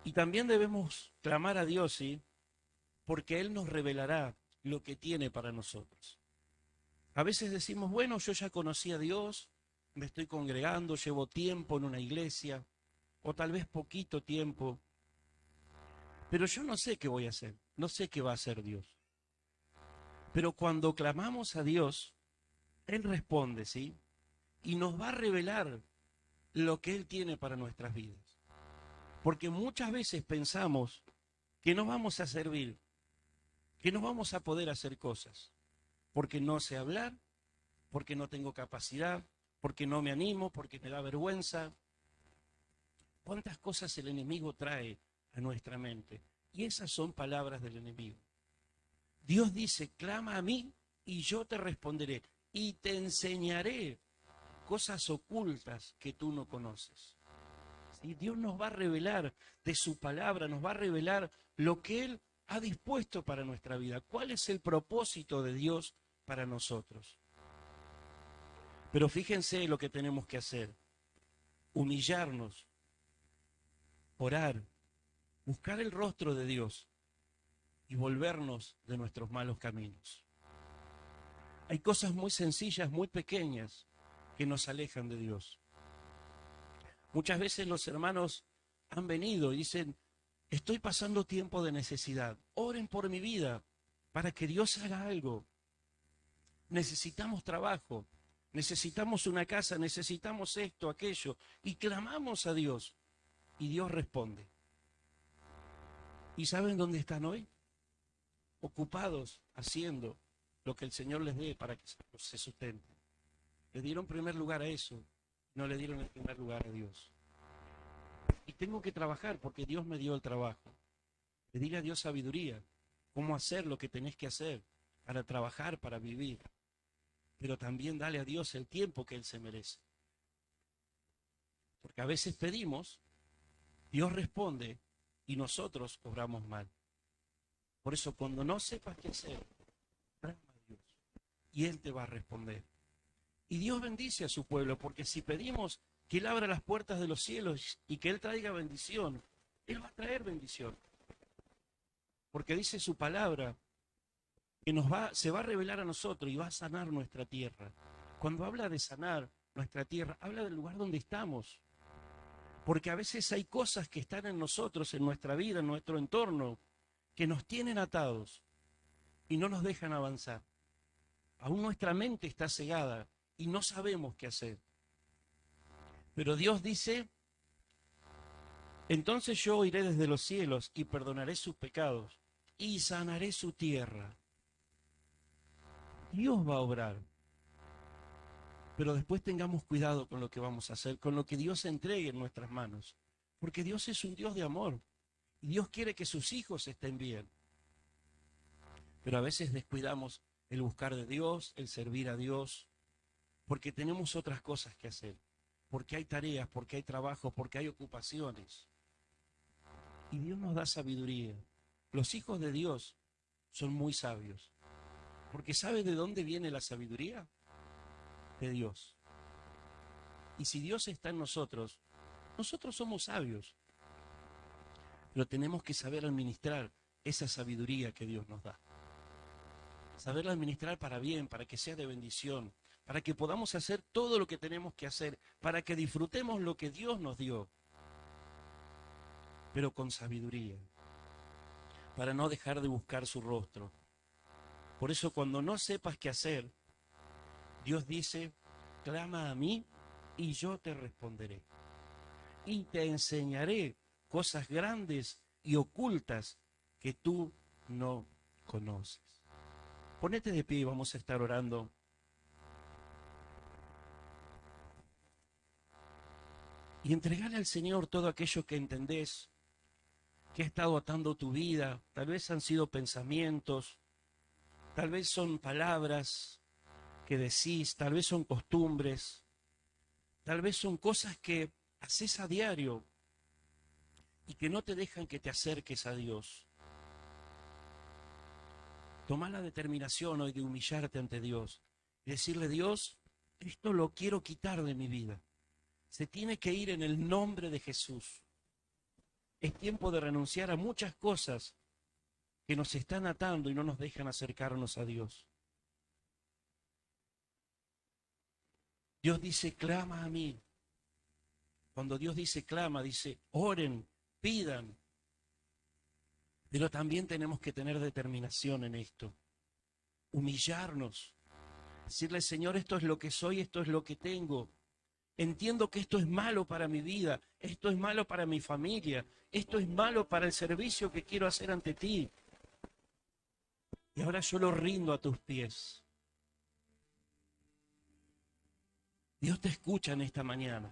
Y también debemos clamar a Dios, ¿sí? Porque Él nos revelará lo que tiene para nosotros. A veces decimos, bueno, yo ya conocí a Dios, me estoy congregando, llevo tiempo en una iglesia, o tal vez poquito tiempo, pero yo no sé qué voy a hacer, no sé qué va a hacer Dios. Pero cuando clamamos a Dios, Él responde, ¿sí? Y nos va a revelar lo que Él tiene para nuestras vidas. Porque muchas veces pensamos que no vamos a servir, que no vamos a poder hacer cosas, porque no sé hablar, porque no tengo capacidad, porque no me animo, porque me da vergüenza. ¿Cuántas cosas el enemigo trae a nuestra mente? Y esas son palabras del enemigo. Dios dice, clama a mí y yo te responderé y te enseñaré cosas ocultas que tú no conoces. ¿Sí? Dios nos va a revelar de su palabra, nos va a revelar lo que Él ha dispuesto para nuestra vida. ¿Cuál es el propósito de Dios para nosotros? Pero fíjense lo que tenemos que hacer. Humillarnos, orar, buscar el rostro de Dios y volvernos de nuestros malos caminos. Hay cosas muy sencillas, muy pequeñas, que nos alejan de Dios. Muchas veces los hermanos han venido y dicen, estoy pasando tiempo de necesidad, oren por mi vida para que Dios haga algo. Necesitamos trabajo, necesitamos una casa, necesitamos esto, aquello, y clamamos a Dios, y Dios responde. ¿Y saben dónde están hoy? Ocupados haciendo lo que el Señor les dé para que se sustenten. Le dieron primer lugar a eso, no le dieron el primer lugar a Dios. Y tengo que trabajar porque Dios me dio el trabajo. Pedirle a Dios sabiduría, cómo hacer lo que tenés que hacer para trabajar, para vivir. Pero también dale a Dios el tiempo que Él se merece. Porque a veces pedimos, Dios responde y nosotros obramos mal. Por eso cuando no sepas qué hacer, clama a Dios y Él te va a responder. Y Dios bendice a su pueblo, porque si pedimos que Él abra las puertas de los cielos y que Él traiga bendición, Él va a traer bendición. Porque dice su palabra que se va a revelar a nosotros y va a sanar nuestra tierra. Cuando habla de sanar nuestra tierra, habla del lugar donde estamos. Porque a veces hay cosas que están en nosotros, en nuestra vida, en nuestro entorno, que nos tienen atados y no nos dejan avanzar. Aún nuestra mente está cegada y no sabemos qué hacer. Pero Dios dice, entonces yo oiré desde los cielos y perdonaré sus pecados y sanaré su tierra. Dios va a obrar. Pero después tengamos cuidado con lo que vamos a hacer, con lo que Dios entregue en nuestras manos. Porque Dios es un Dios de amor. Y Dios quiere que sus hijos estén bien. Pero a veces descuidamos el buscar de Dios, el servir a Dios, porque tenemos otras cosas que hacer. Porque hay tareas, porque hay trabajo, porque hay ocupaciones. Y Dios nos da sabiduría. Los hijos de Dios son muy sabios. Porque ¿sabe de dónde viene la sabiduría? De Dios. Y si Dios está en nosotros, nosotros somos sabios. Pero tenemos que saber administrar esa sabiduría que Dios nos da. Saberla administrar para bien, para que sea de bendición, para que podamos hacer todo lo que tenemos que hacer, para que disfrutemos lo que Dios nos dio, pero con sabiduría, para no dejar de buscar su rostro. Por eso cuando no sepas qué hacer, Dios dice, clama a mí y yo te responderé. Y te enseñaré cosas grandes y ocultas que tú no conoces. Ponete de pie y vamos a estar orando. Y entregale al Señor todo aquello que entendés, que ha estado atando tu vida. Tal vez han sido pensamientos, tal vez son palabras que decís, tal vez son costumbres, tal vez son cosas que haces a diario y que no te dejan que te acerques a Dios. Tomá la determinación hoy de humillarte ante Dios y decirle: Dios, esto lo quiero quitar de mi vida. Se tiene que ir en el nombre de Jesús. Es tiempo de renunciar a muchas cosas que nos están atando y no nos dejan acercarnos a Dios. Dios dice: clama a mí. Cuando Dios dice clama, dice oren, pidan. Pero también tenemos que tener determinación en esto. Humillarnos. Decirle: Señor, esto es lo que soy, esto es lo que tengo. Entiendo que esto es malo para mi vida, esto es malo para mi familia, esto es malo para el servicio que quiero hacer ante ti. Y ahora yo lo rindo a tus pies. Dios te escucha en esta mañana.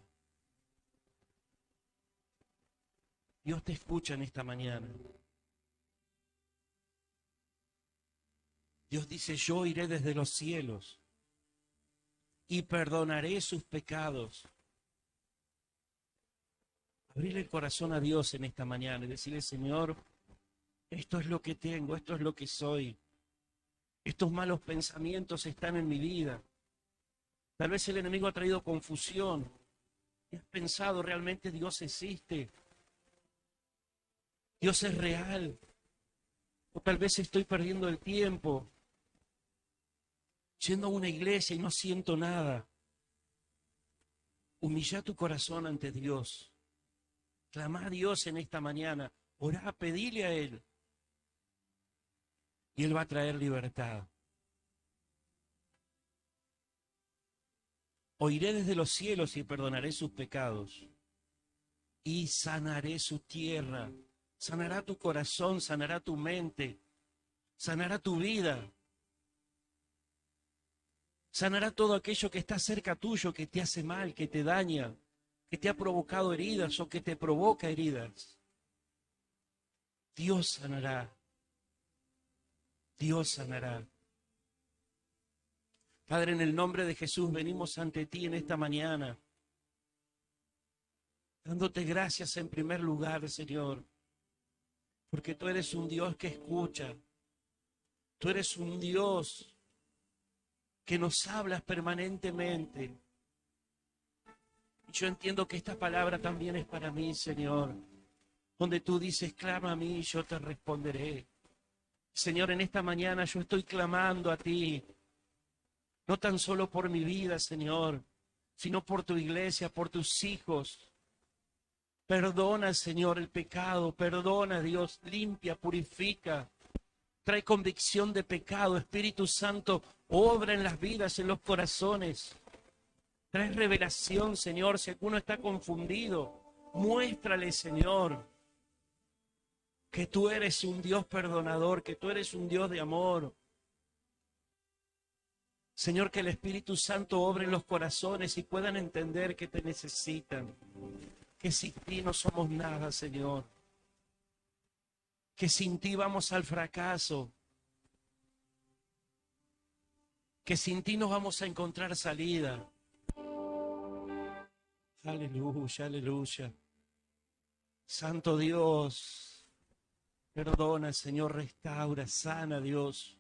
Dios te escucha en esta mañana. Dios dice: yo iré desde los cielos y perdonaré sus pecados. Abrirle el corazón a Dios en esta mañana y decirle: Señor, esto es lo que tengo, esto es lo que soy. Estos malos pensamientos están en mi vida. Tal vez el enemigo ha traído confusión. ¿Y has pensado realmente Dios existe? Dios es real. O tal vez estoy perdiendo el tiempo yendo a una iglesia y no siento nada. Humilla tu corazón ante Dios. Clama a Dios en esta mañana. Orá, pedile a Él. Y Él va a traer libertad. Oiré desde los cielos y perdonaré sus pecados. Y sanaré su tierra. Sanará tu corazón, sanará tu mente, sanará tu vida. Sanará todo aquello que está cerca tuyo, que te hace mal, que te daña, que te ha provocado heridas o que te provoca heridas. Dios sanará. Dios sanará. Padre, en el nombre de Jesús venimos ante ti en esta mañana, dándote gracias en primer lugar, Señor, porque tú eres un Dios que escucha. Tú eres un Dios que nos hablas permanentemente. Y yo entiendo que esta palabra también es para mí, Señor, donde tú dices: clama a mí y yo te responderé. Señor, en esta mañana yo estoy clamando a ti, no tan solo por mi vida, Señor, sino por tu iglesia, por tus hijos. Perdona, Señor, el pecado, perdona, Dios, limpia, purifica. Trae convicción de pecado. Espíritu Santo, obra en las vidas, en los corazones. Trae revelación, Señor. Si alguno está confundido, muéstrale, Señor, que tú eres un Dios perdonador, que tú eres un Dios de amor. Señor, que el Espíritu Santo obre en los corazones y puedan entender que te necesitan. Que sin ti no somos nada, Señor. Que sin ti vamos al fracaso. Que sin ti no vamos a encontrar salida. Aleluya, aleluya. Santo Dios, perdona, Señor, restaura, sana, Dios.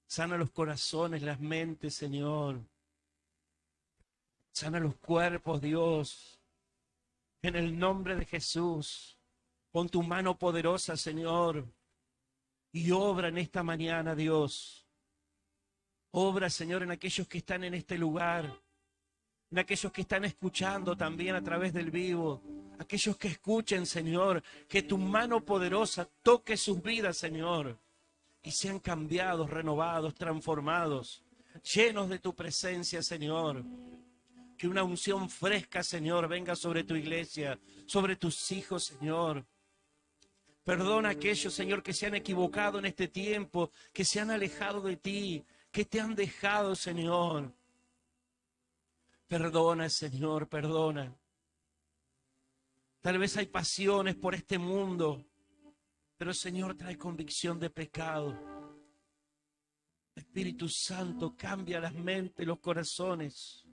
Sana los corazones, las mentes, Señor. Sana los cuerpos, Dios. En el nombre de Jesús. Con tu mano poderosa, Señor, y obra en esta mañana, Dios. Obra, Señor, en aquellos que están en este lugar, en aquellos que están escuchando también a través del vivo, aquellos que escuchen, Señor, que tu mano poderosa toque sus vidas, Señor, y sean cambiados, renovados, transformados, llenos de tu presencia, Señor. Que una unción fresca, Señor, venga sobre tu iglesia, sobre tus hijos, Señor. Perdona a aquellos, Señor, que se han equivocado en este tiempo, que se han alejado de ti, que te han dejado, Señor. Perdona, Señor, perdona. Tal vez hay pasiones por este mundo, pero Señor, trae convicción de pecado. Espíritu Santo, cambia las mentes, los corazones.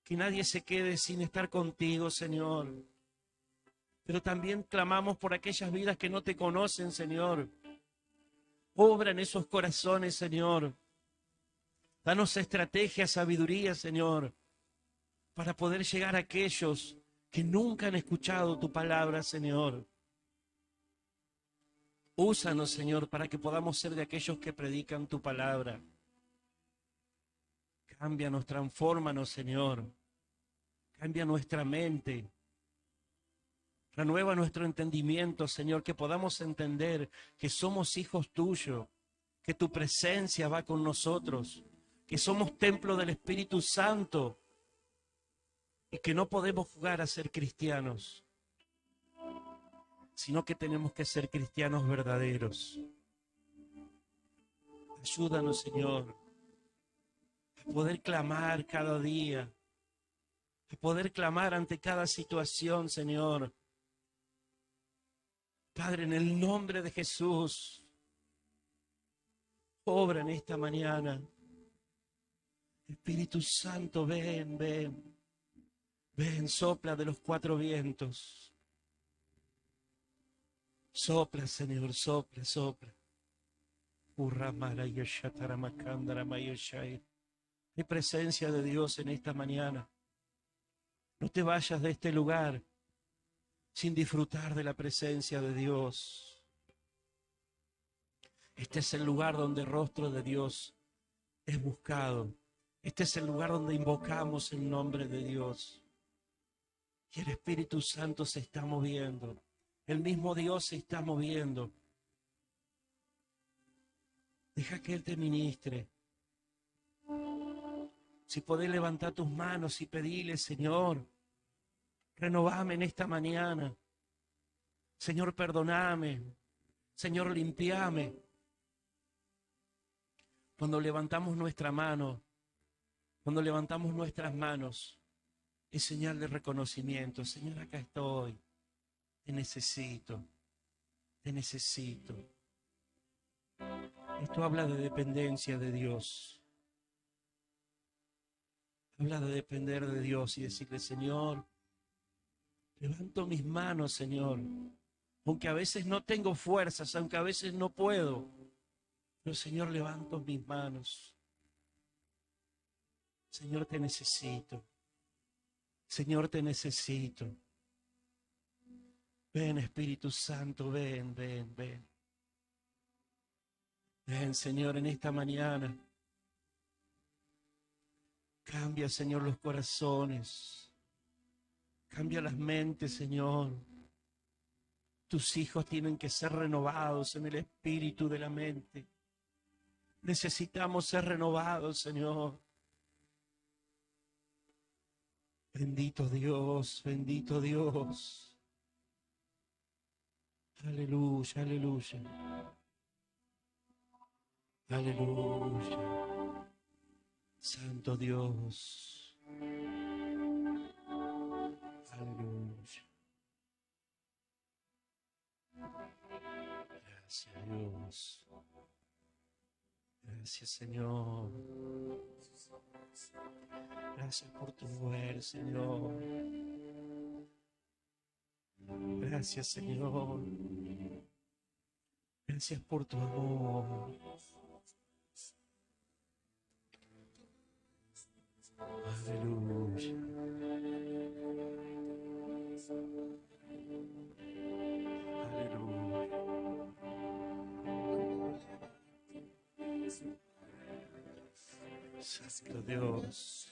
Que nadie se quede sin estar contigo, Señor. Pero también clamamos por aquellas vidas que no te conocen, Señor. Obra en esos corazones, Señor. Danos estrategia, sabiduría, Señor, para poder llegar a aquellos que nunca han escuchado tu palabra, Señor. Úsanos, Señor, para que podamos ser de aquellos que predican tu palabra. Cámbianos, transfórmanos, Señor. Cambia nuestra mente. Renueva nuestro entendimiento, Señor, que podamos entender que somos hijos tuyos, que tu presencia va con nosotros, que somos templo del Espíritu Santo y que no podemos jugar a ser cristianos, sino que tenemos que ser cristianos verdaderos. Ayúdanos, Señor, a poder clamar cada día, a poder clamar ante cada situación, Señor. Padre, en el nombre de Jesús, obra en esta mañana. Espíritu Santo, ven, ven. Ven, sopla de los cuatro vientos. Sopla, Señor, sopla, sopla. Hay presencia de Dios en esta mañana. No te vayas de este lugar sin disfrutar de la presencia de Dios. Este es el lugar donde el rostro de Dios es buscado. Este es el lugar donde invocamos el nombre de Dios. Y el Espíritu Santo se está moviendo. El mismo Dios se está moviendo. Deja que Él te ministre. Si podés levantar tus manos y pedirle, Señor, renovame en esta mañana. Señor, perdoname. Señor, limpiame. Cuando levantamos nuestra mano, cuando levantamos nuestras manos, es señal de reconocimiento. Señor, acá estoy. Te necesito. Te necesito. Esto habla de dependencia de Dios. Habla de depender de Dios y decirle, Señor, levanto mis manos, Señor. Aunque a veces no tengo fuerzas, aunque a veces no puedo. Pero, Señor, levanto mis manos. Señor, te necesito. Señor, te necesito. Ven, Espíritu Santo, ven, ven, ven. Ven, Señor, en esta mañana. Cambia, Señor, los corazones. Cambia las mentes, Señor. Tus hijos tienen que ser renovados en el espíritu de la mente. Necesitamos ser renovados, Señor. Bendito Dios, bendito Dios. Aleluya, aleluya. Aleluya. Santo Dios. Aleluya. Gracias, Dios. Gracias, Señor. Gracias por tu poder, Señor. Gracias, Señor. Gracias por tu amor. Aleluya. Aleluya. Santo Dios.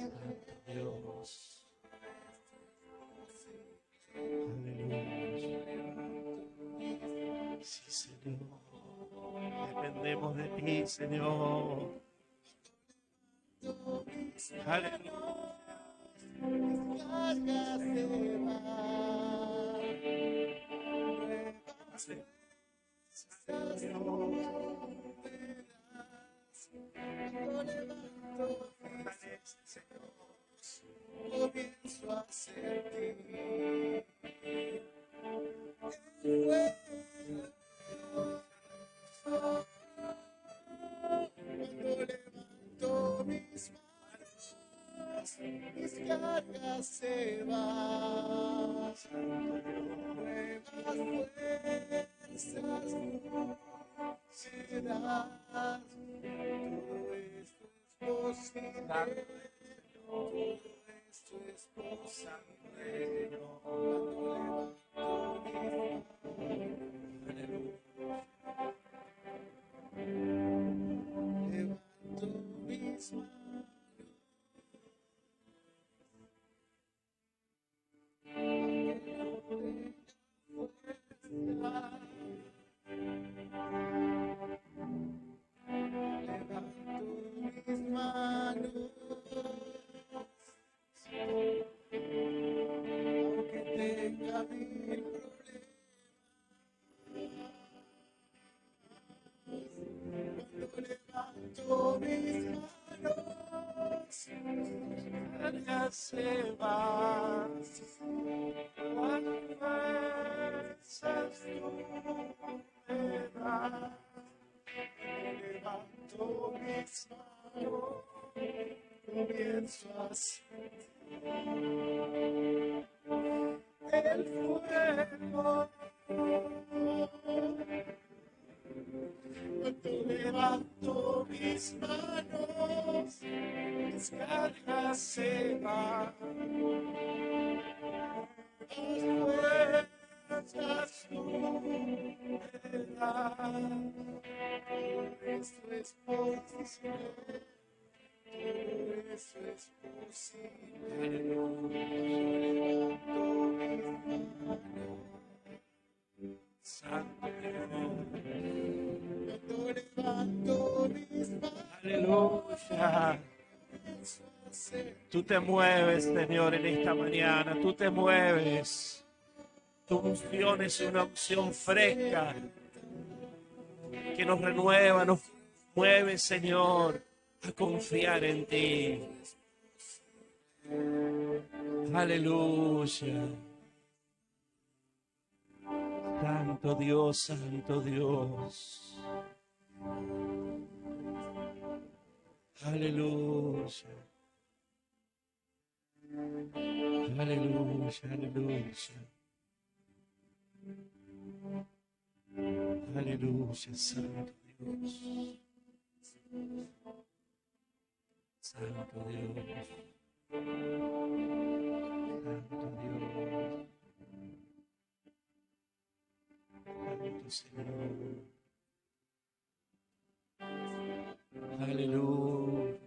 Santo Dios. Aleluya. Sí, Señor. Dependemos de ti, Señor. Aleluya. Cargas se van, comienzo a sentir el fuego. Cuando levanto mis manos, mis cargas se van, nuevas fuerzas me das. Todo esto es posible, todo esto es posible. Cuando levanto mis manos, aunque tenga mil problemas, cuando levanto mis manos, Cargas se van, las fuerzas tú me das. levanto mis manos, comienzo a sentir el fuego. Cuando levanto mis manos, mis cargas se van, las fuerzas tú me das. Todo esto es posible, todo esto es posible. Levanto mis manos, Santo Dios. cuando levanto mis manos, Aleluya. comienzo a sentir Tú te mueves, Señor, en esta mañana. Tú te mueves. Tu unción es una unción fresca que nos renueva, nos mueve, Señor, a confiar en ti. Aleluya. Santo Dios, Santo Dios. Aleluya. Aleluya, aleluya. Aleluya, Santo Dios. Santo Dios. Santo Dios. Santo Señor. Aleluya. Aleluya.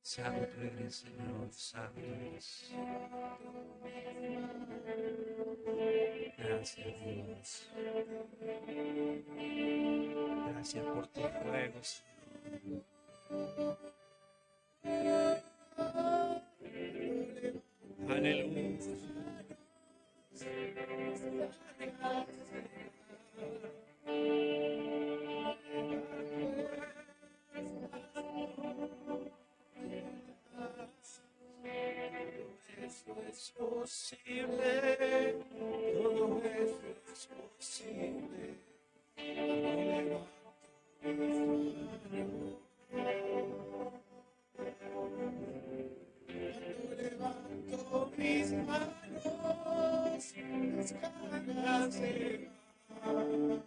Santo eres, Señor, santo eres. Gracias, Dios. Gracias por tus fuegos. Aleluya. Esto es posible, todo esto es posible. Cuando levanto mis manos, mis cargas se van,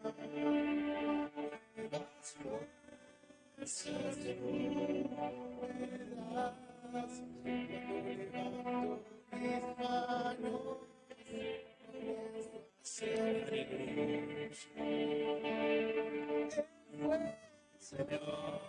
nuevas fuerzas tú me das. Cuando levanto mis manos, comienzo a sentir Señor.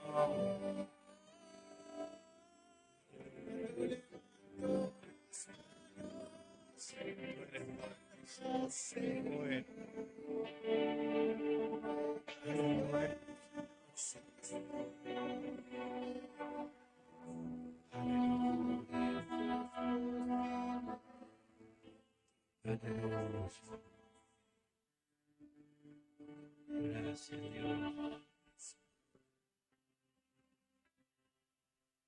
Gracias, Dios.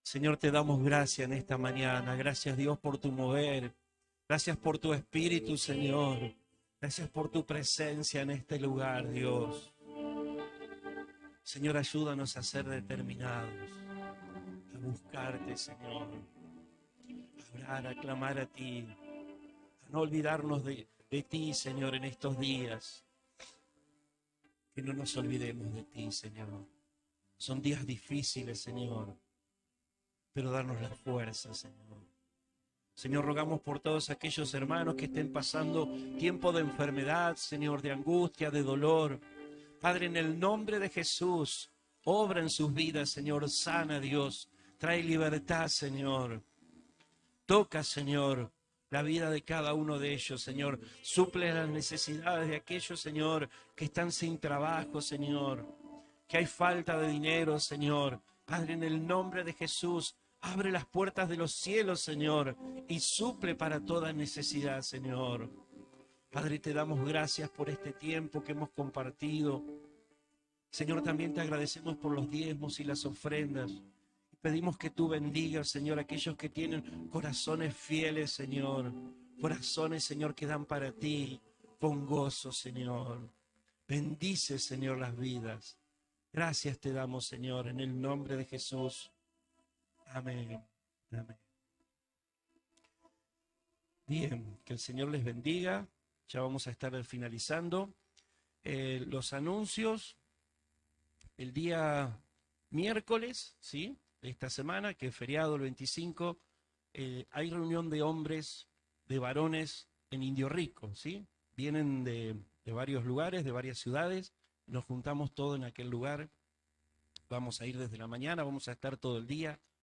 Señor, te damos gracias en esta mañana. Gracias, Dios, por tu mover. Gracias por tu espíritu, Señor. Gracias por tu presencia en este lugar, Dios. Señor, ayúdanos a ser determinados, a buscarte, Señor, a orar, a clamar a ti, a no olvidarnos de ti, Señor, en estos días. Que no nos olvidemos de ti, Señor. Son días difíciles, Señor, pero darnos la fuerza, Señor. Señor, rogamos por todos aquellos hermanos que estén pasando tiempo de enfermedad, Señor, de angustia, de dolor. Padre, en el nombre de Jesús, obra en sus vidas, Señor, sana, Dios. Trae libertad, Señor. Toca, Señor, la vida de cada uno de ellos, Señor. Suple las necesidades de aquellos, Señor, que están sin trabajo, Señor. Que hay falta de dinero, Señor. Padre, en el nombre de Jesús, abre las puertas de los cielos, Señor, y suple para toda necesidad, Señor. Padre, te damos gracias por este tiempo que hemos compartido. Señor, también te agradecemos por los diezmos y las ofrendas. Pedimos que tú bendigas, Señor, a aquellos que tienen corazones fieles, Señor. Corazones, Señor, que dan para ti con gozo, Señor. Bendice, Señor, las vidas. Gracias te damos, Señor, en el nombre de Jesús. Amén. Amén. Bien, que el Señor les bendiga. Ya vamos a estar finalizando. Los anuncios. El día miércoles, ¿sí?, de esta semana, que es feriado el 25, hay reunión de hombres, de varones en Indio Rico, ¿sí? Vienen de varios lugares, de varias ciudades. Nos juntamos todos en aquel lugar. Vamos a ir desde la mañana, vamos a estar todo el día.